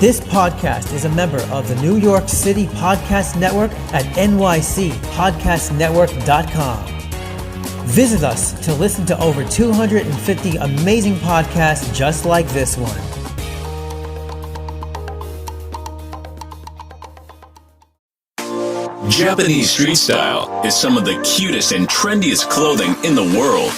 This podcast is a member of the New York City Podcast Network at nycpodcastnetwork.com. Visit us to listen to over 250 amazing podcasts just like this one. Japanese street style is some of the cutest and trendiest clothing in the world.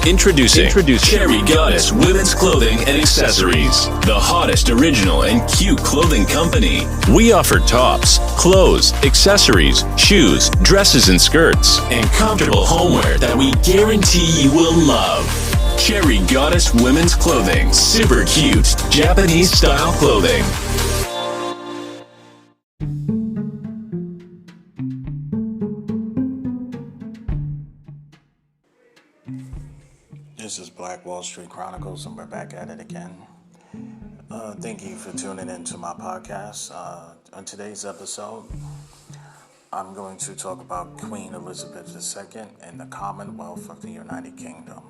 Introducing Cherry Goddess Women's Clothing and Accessories, the hottest original and cute clothing company. We offer tops, clothes, accessories, shoes, dresses and skirts, and comfortable homeware that we guarantee you will love. Cherry Goddess Women's Clothing, super cute Japanese style clothing. This is Black Wall Street Chronicles, and we're back at it again. Thank you for tuning into my podcast. On today's episode, I'm going to talk about Queen Elizabeth II and the Commonwealth of the United Kingdom.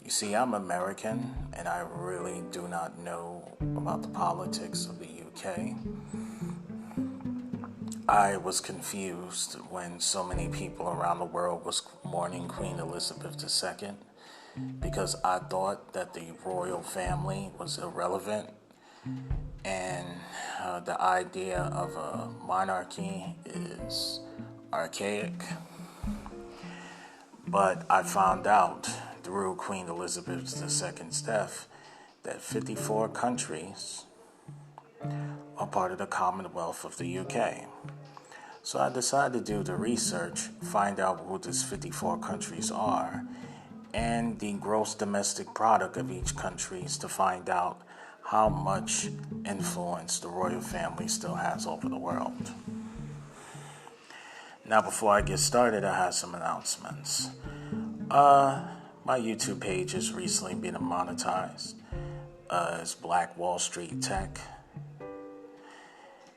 You see, I'm American, and I really do not know about the politics of the UK. I was confused when so many people around the world was mourning Queen Elizabeth II, because I thought that the royal family was irrelevant and the idea of a monarchy is archaic. But I found out through Queen Elizabeth II's death that 54 countries are part of the Commonwealth of the UK. So I decided to do the research, find out who these 54 countries are, and the gross domestic product of each country to find out how much influence the royal family still has over the world. Now, before I get started, I have some announcements. My YouTube page has recently been monetized. It's Black Wall Street Tech.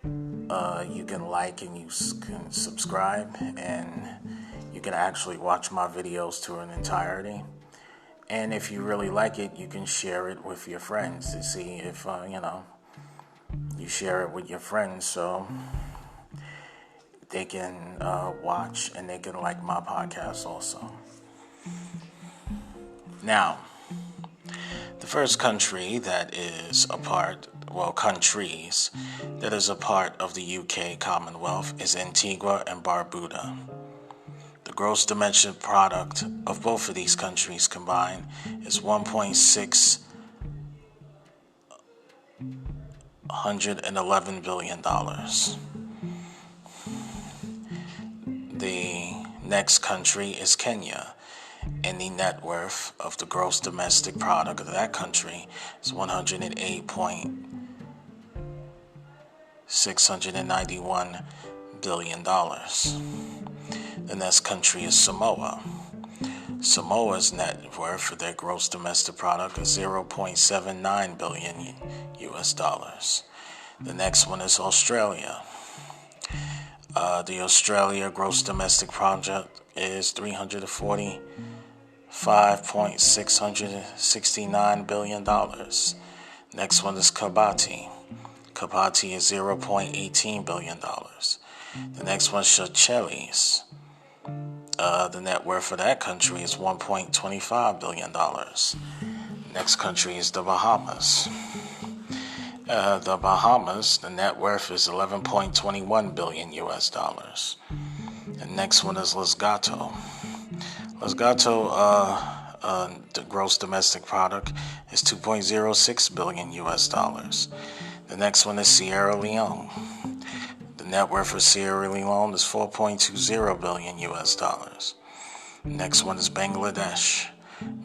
You can like and you can subscribe, and you can actually watch my videos to an entirety. And if you really like it, you can share it with your friends to see if, you share it with your friends so they can watch and they can like my podcast also. Now, the first country that is a part, countries that is a part of the UK Commonwealth is Antigua and Barbuda. The gross domestic product of both of these countries combined is $1.611 billion. The next country is Kenya, and the net worth of the gross domestic product of that country is $108.691 billion. The next country is Samoa. Samoa's net worth for their gross domestic product is $0.79 billion US dollars. The next one is Australia. The Australia gross domestic product is $345.669 billion. Next one is Kiribati. Kiribati is $0.18 billion. The next one is Seychelles. The net worth for that country is $1.25 billion. Next country is the Bahamas. The Bahamas, the net worth is $11.21 billion US dollars. The next one is Los Gatos. Los Gatos, the gross domestic product is $2.06 billion US dollars. The next one is Sierra Leone. The net worth for Sierra Leone is $4.20 billion US dollars. Next one is Bangladesh.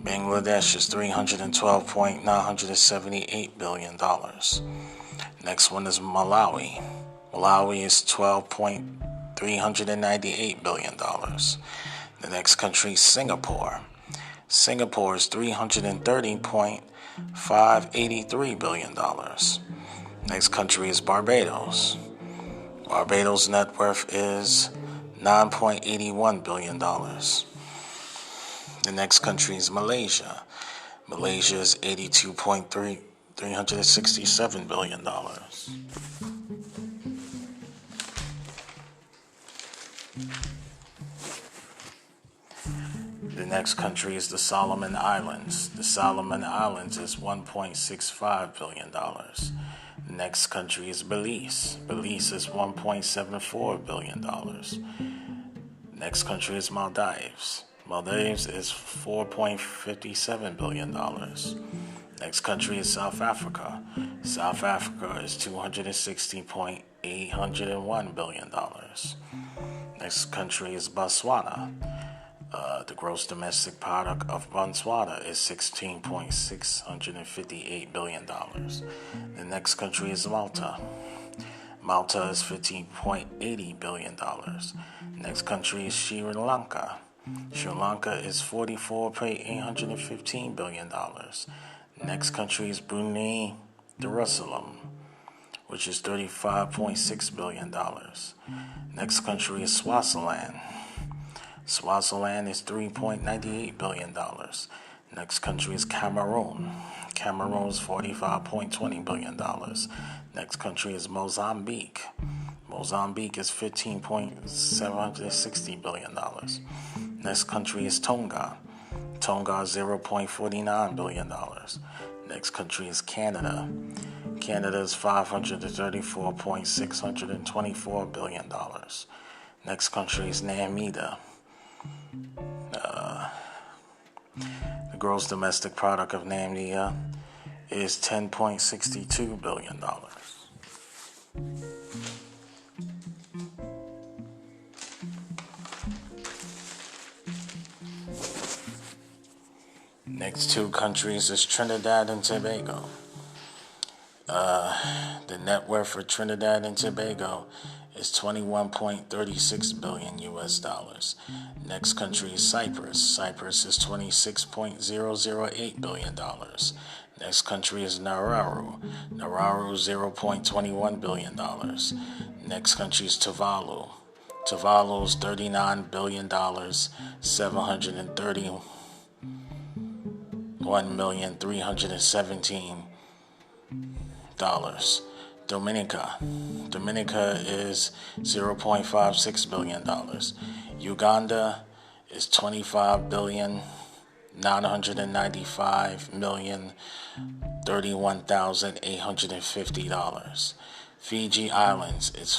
Bangladesh is $312.978 billion. Next one is Malawi. Malawi is $12.398 billion. The next country is Singapore. Singapore is $330.583 billion. Next country is Barbados. Barbados' net worth is $9.81 billion. The next country is Malaysia. Malaysia is $367 billion. The next country is the Solomon Islands. The Solomon Islands is $1.65 billion. The next country is Belize. Belize is $1.74 billion. Next country is Maldives. Maldives is $4.57 billion. Next country is South Africa. South Africa is $260.801 billion. Next country is Botswana. The gross domestic product of Botswana is $16.658 billion. The next country is Malta. Malta is $15.80 billion. Next country is Sri Lanka. Sri Lanka is $44.815 billion. Next country is Brunei Darussalam, which is $35.6 billion. Next country is Swaziland. Swaziland is $3.98 billion. Next country is Cameroon. Cameroon is $45.20 billion. Next country is Mozambique. Mozambique is $15.760 billion. Next country is Tonga. Tonga is $0.49 billion. Next country is Canada. Canada is $534.624 billion. Next country is Namibia. The gross domestic product of Namibia is $10.62 billion. Next two countries is Trinidad and Tobago. The net worth for Trinidad and Tobago is $21.36 billion US dollars. Next country is Cyprus. Cyprus is $26.008 billion dollars. Next country is Nauru. Nauru is $0.21 billion dollars. Next country is Tuvalu. Tuvalu is $39 billion dollars, $731,317,000. Dominica is $0.56 billion. Uganda is $25,995,031,850. Fiji Islands is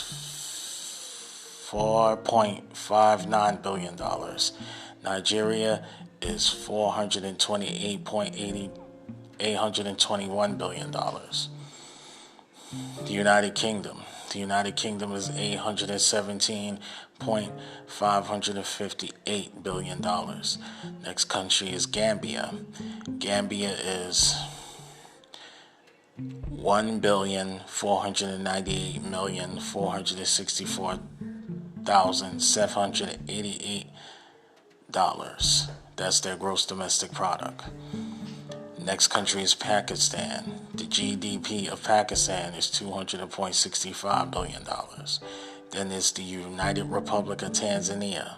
$4.59 billion. Nigeria is $428.821 billion. The United Kingdom is $817.558 billion. Next country is Gambia. Gambia is $1,498,464,788. That's their gross domestic product. Next country is Pakistan. The GDP of Pakistan is $200.65 billion. Then there's the United Republic of Tanzania,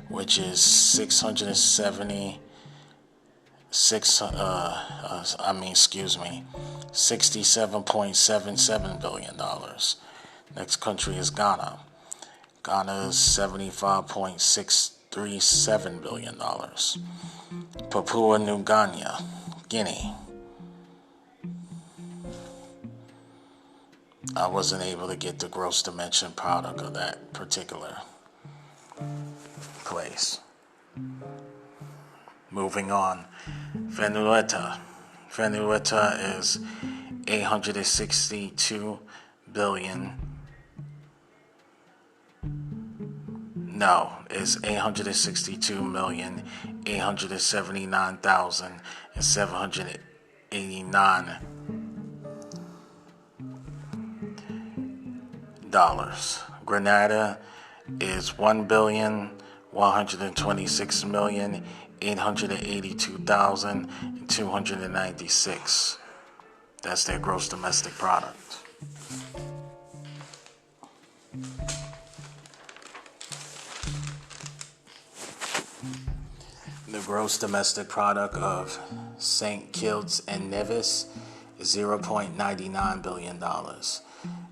which is $67.77 billion. Next country is Ghana. Ghana is $75.637 billion. Papua New Guinea. I wasn't able to get the gross domestic product of that particular place. Moving on. Vanuatu is $862 billion. No, it's $862,879,789. Grenada is $1,126,882,296. That's their gross domestic product. The gross domestic product of St. Kitts and Nevis is $0.99 billion.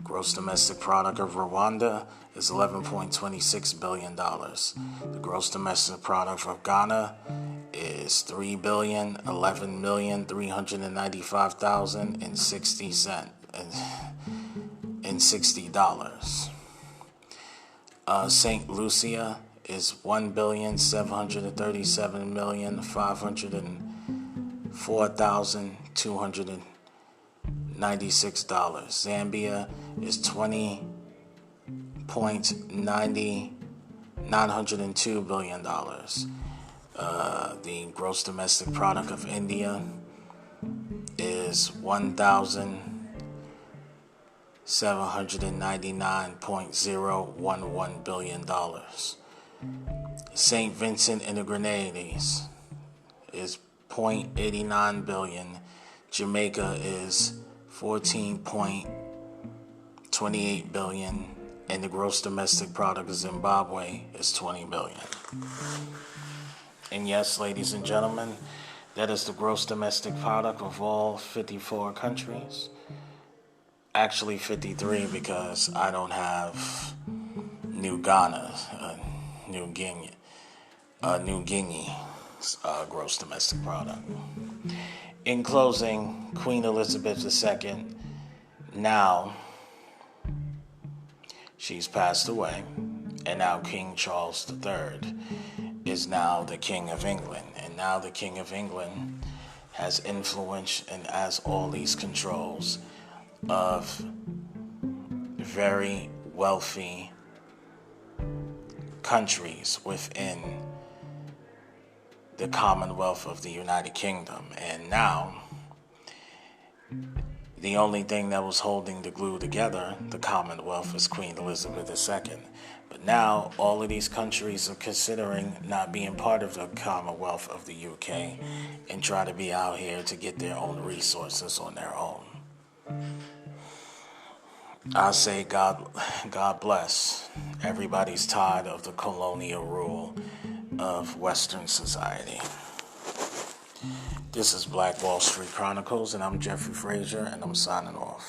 Gross domestic product of Rwanda is $11.26 billion. The gross domestic product of Ghana is $3,011,395,060. St. Lucia is $1,737,504,296. Zambia is $20.902 billion. The gross domestic product of India is $1,799.011 billion. St. Vincent and the Grenadines is $0.89 billion. Jamaica is $14.28 billion. And the gross domestic product of Zimbabwe is $20 billion. And yes, ladies and gentlemen, that is the gross domestic product of all 54 countries. Actually 53, because I don't have New Guinea's gross domestic product. In closing, Queen Elizabeth II, now she's passed away, and now King Charles III is now the King of England. And now the King of England has influence and has all these controls of very wealthy countries within the Commonwealth of the United Kingdom. And now, the only thing that was holding the glue together, the Commonwealth, is Queen Elizabeth II. But now, all of these countries are considering not being part of the Commonwealth of the UK and try to be out here to get their own resources on their own. I say God bless. Everybody's tired of the colonial rule of Western society. This is Black Wall Street Chronicles, and I'm Jeffrey Frazier, and I'm signing off.